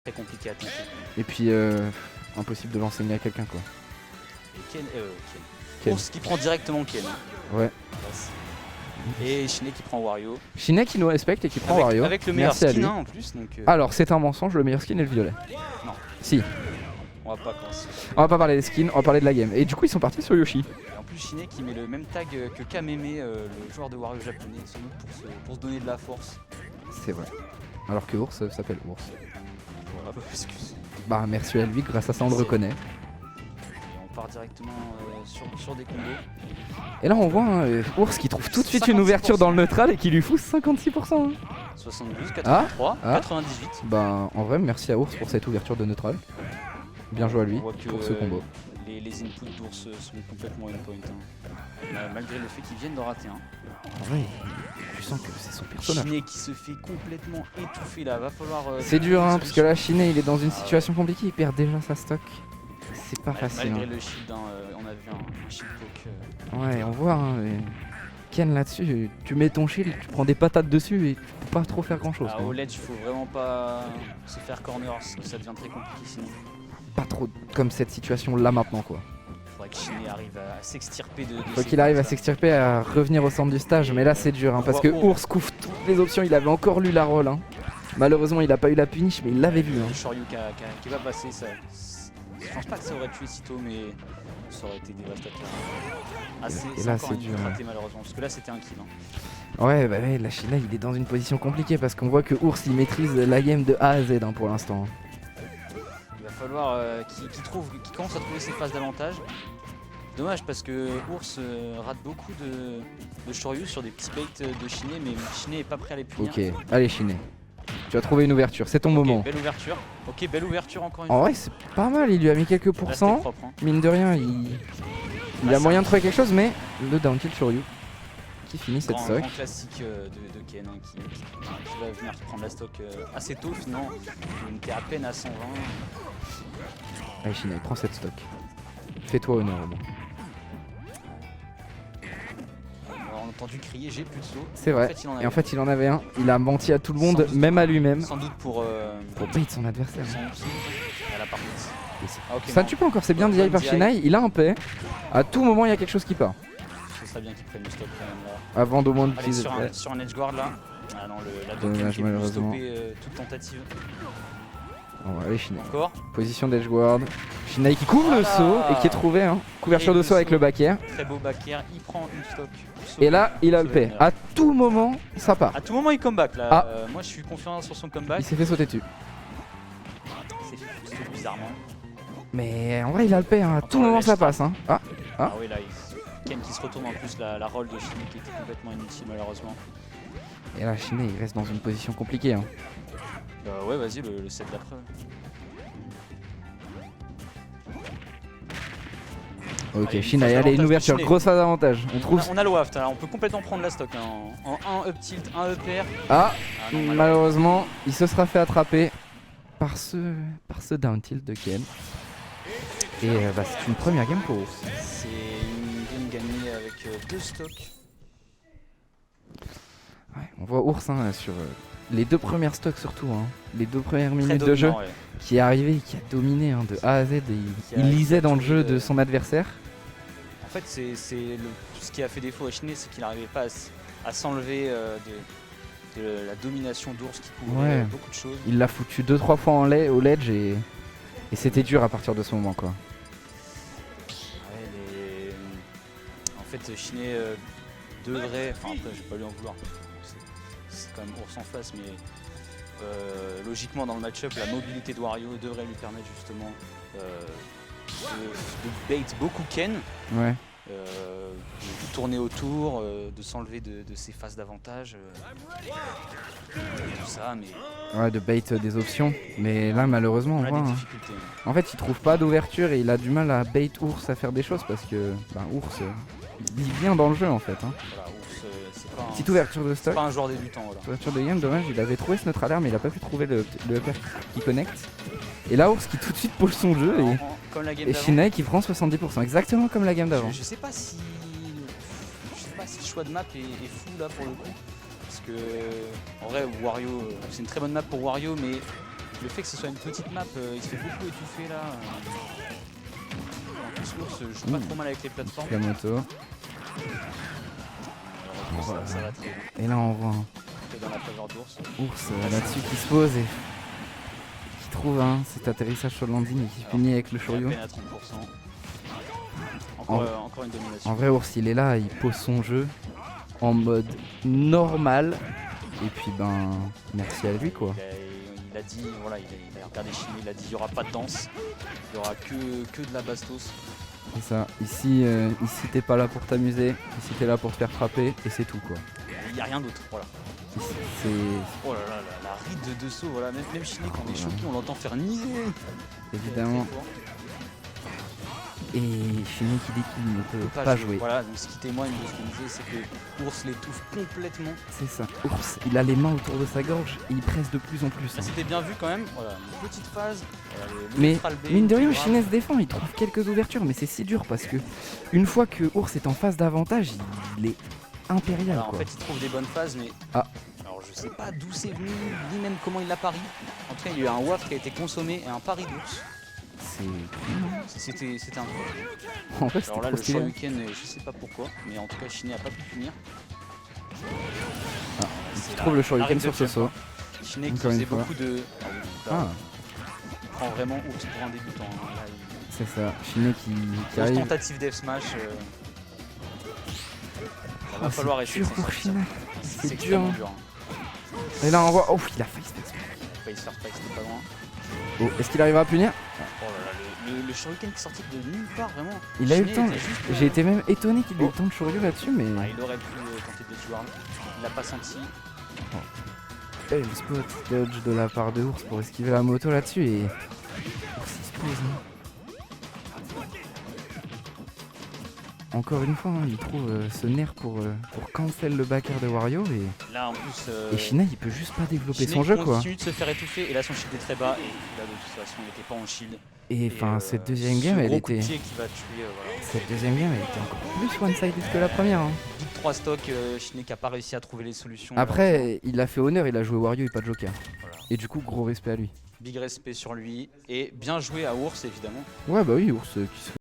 Très compliqué à tenter. Et puis impossible de l'enseigner à quelqu'un quoi. Et Ken. Ken. Ours qui prend directement Ken. Ouais. Et Shiné qui prend Wario. Shiné qui nous respecte et qui prend Wario. Avec le meilleur Merci à skin lui. en plus. Donc, Alors c'est un mensonge, le meilleur skin est le violet. Non. Si. On va pas commencer. On va pas parler des skins, on va parler de la game. Et du coup ils sont partis sur Yoshi. Et en plus Shiné qui met le même tag que Kameme, le joueur de Wario japonais, sans doute pour se donner de la force. C'est vrai. Alors que Ours s'appelle Ours. Voilà, excuse. Bah merci à lui, grâce à ça on le reconnaît. Et on part directement sur des combos. Et là on voit Ours qui trouve tout de suite une ouverture dans le neutral et qui lui fout 56%. Hein. 72, 83, 98. Bah en vrai merci à Ours pour cette ouverture de neutral. Bien joué à lui On voit que, pour ce combo. Les inputs d'Ours sont complètement on point. Malgré le fait qu'ils viennent de rater un. En vrai, tu sens que c'est son personnage. Shiné qui se fait complètement étouffer là, va falloir... c'est dur hein, parce que là Shiné il est dans une situation compliquée, il perd déjà sa stock. C'est pas facile. Malgré hein. le shield, on a vu un shield poke. Ouais on voit Ken là-dessus, tu mets ton shield, tu prends des patates dessus et tu peux pas trop faire grand chose. Au ledge, faut vraiment pas se faire corner, parce que ça devient très compliqué sinon. Pas trop comme cette situation là maintenant quoi. Faudrait que Shiné arrive à s'extirper de Faut qu'il arrive à s'extirper, à revenir au centre du stage, mais là c'est dur hein, parce que Ours couvre toutes les options, il avait encore lu la roll. Hein. Malheureusement il a pas eu la punish mais il l'avait vu. Hein. Le Shoryu qui va passer, ça. Je pense pas que ça aurait tué sitôt mais ça aurait été dévastateur. Et là c'est dur. Raté, malheureusement, parce que là c'était un kill. Hein. Ouais bah ouais, la Chine il est dans une position compliquée parce qu'on voit que Ours il maîtrise la game de A à Z hein, pour l'instant. Il va falloir qu'il commence à trouver ses phases d'avantage. Dommage parce que Ours rate beaucoup de Shoryu sur des petits baits de Shiné, mais Shiné est pas prêt à les punir. Ok, allez Shiné. Tu as trouvé une ouverture, c'est ton moment. Belle ouverture. Ok, belle ouverture encore une En fois. vrai c'est pas mal, il lui a mis quelques pourcents. Propre, hein. Mine de rien il a moyen de trouver quelque chose mais le down kill sur Ryu qui finit cette stock. Grand classique de Ken hein, qui va venir prendre la stock assez tôt finalement. Il était à peine à 120. Allez Shiné, prends cette stock. Fais-toi honneur bon. On a entendu crier j'ai plus de saut. C'est vrai, et en fait il en avait un, il a menti à tout le monde, même à lui-même. Sans doute pour bait son adversaire. À la partie. Ça ne tue pas encore, c'est bien DI par Shinai, il a un paix. À tout moment il y a quelque chose qui part. Ce serait bien qu'il prenne le stop quand même là. Avant d'au moins d'utiliser. Sur un edge guard là. Ah non, la dommage qui malheureusement. toute tentative. On va aller Shinai. Encore. Position d'edge guard. Shinai qui couvre le saut et qui est trouvé. Hein. Couverture de saut avec le back air. Très beau back air, il prend une stock. Et là il a le paix. À tout moment ça part. À tout moment il comeback là. Moi je suis confiant sur son comeback. Il s'est fait sauter dessus. C'est fait bizarrement. Mais en vrai il a le paix, hein. À tout moment ça passe. Hein. Ah oui là, Ken qui se retourne en plus, la roll de Shiné qui était complètement inutile malheureusement. Et là Shiné il reste dans une position compliquée. Hein. Ouais vas-y le set d'après. Ok, Shiné, allez une ouverture, grosse phase d'avantage. On a le waft, on peut complètement prendre la stock hein. En 1 up tilt, 1 up air. Non, malheureusement il se sera fait attraper par ce down tilt de Ken. Et c'est une première game pour Ours. C'est une game gagnée avec 2 stocks. Ouais, on voit Ours hein, sur les 2 premières stocks surtout, hein, les 2 premières minutes de jeu, qui est arrivé, qui a dominé hein, de A à Z et il lisait dans le jeu de son adversaire. En fait ce qui a fait défaut à Shiné, c'est qu'il n'arrivait pas à s'enlever de la domination d'Ours qui couvrait beaucoup de choses. Il l'a foutu 2-3 fois au ledge et c'était dur à partir de ce moment quoi. Ouais, en fait Shiné devrait, enfin après je vais pas lui en vouloir, c'est quand même Ours en face, mais logiquement dans le match-up la mobilité de Wario devrait lui permettre justement de bait beaucoup Ken. Ouais. De tourner autour, de s'enlever de ses phases d'avantage, tout ça, mais... Ouais, de bait des options, mais là malheureusement on voit, hein. En fait il trouve pas d'ouverture et il a du mal à bait Ours à faire des choses parce que Ours il vit bien dans le jeu en fait. Hein. Voilà, Ours, c'est pas petite ouverture de stock. C'est pas un joueur débutant. Voilà. Ouverture de game, dommage, il avait trouvé ce neutral air mais il a pas pu trouver le upper qui connecte. Et là Ours qui tout de suite pose son jeu et Shiné qui prend 70%, exactement comme la game d'avant. Je sais pas si le choix de map est fou là pour le coup. Parce que en vrai Wario, c'est une très bonne map pour Wario, mais Le fait que ce soit une petite map, il se fait beaucoup étouffer là. En plus, l'ours joue pas trop mal avec les plateformes. La moto. Ça va très bien. Et là on voit Dans la faveur d'ours. Ours là-dessus qui se pose et qui trouve cet atterrissage sur le landing et qui finit avec le Shoryu. À peine à 30%. Encore une domination. En vrai, Ours il est là, il pose son jeu en mode normal. Et puis merci à lui quoi. Il a dit, voilà, il a regardé Chine, il a dit il n'y aura pas de danse, il n'y aura que de la bastos. C'est ça, ici t'es pas là pour t'amuser, ici t'es là pour te faire frapper et c'est tout quoi. Il n'y a rien d'autre, voilà. Ici, c'est... Oh là là, la ride de saut, voilà, même Chine quand on est choqué, on l'entend faire nier. Évidemment. Et Chine qui dit qu'il ne peut pas jouer. Voilà, donc ce qui témoigne de ce qu'on disait, c'est que Ours l'étouffe complètement. C'est ça, Ours, il a les mains autour de sa gorge et il presse de plus en plus. C'était bien vu quand même, voilà, une petite phase. Mais mine de rien, Chine se défend, il trouve quelques ouvertures, mais c'est si dur parce que une fois que Ours est en phase d'avantage, il est impérial. Alors, en fait, il trouve des bonnes phases, mais alors je sais pas d'où c'est venu, ni même comment il l'a pari. En tout cas, il y a eu un WAF qui a été consommé et un pari d'Ours. C'était un en fait, alors là, le Shoryuken, je sais pas pourquoi, mais en tout cas, Chine a pas pu punir. Il trouve le Shoryuken sur ce saut. Chine qui faisait beaucoup de. Il prend vraiment Ours pour un débutant. Hein. C'est ça, Chine qui arrive. Tentative d'F smash. Il va falloir essayer. C'est dur pour Chine. C'est dur. Et là, on voit. Oh, il a failli se faire spike. Il a failli se faire spike, c'était pas loin. Oh, est-ce qu'il arrivera à punir? Oh là là, le Shoryuken qui est sorti de nulle part, vraiment. Il a eu le temps. J'ai été même étonné qu'il ait eu le temps de Shoryu là-dessus, mais. Il aurait pu tenter de tuer. Il l'a pas senti. Et le spot dodge de la part de Ours pour esquiver la moto là-dessus et. Ours il se pose. Encore une fois, il trouve ce nerf pour cancel le backer de Wario et. Là en plus. Et Chine il peut juste pas développer son jeu quoi. Il continue de se faire étouffer et là son shield est très bas et là de toute façon il était pas en shield. Et enfin cette deuxième game elle était. Qui va tuer, voilà. Cette deuxième game elle était encore plus one-sided que la première. Hein. Big 3 stock, Chine qui a pas réussi à trouver les solutions. Après il a fait honneur, il a joué Wario et pas Joker. Voilà. Et du coup gros respect à lui. Big respect sur lui et bien joué à Ours évidemment. Ouais bah oui Ours qui se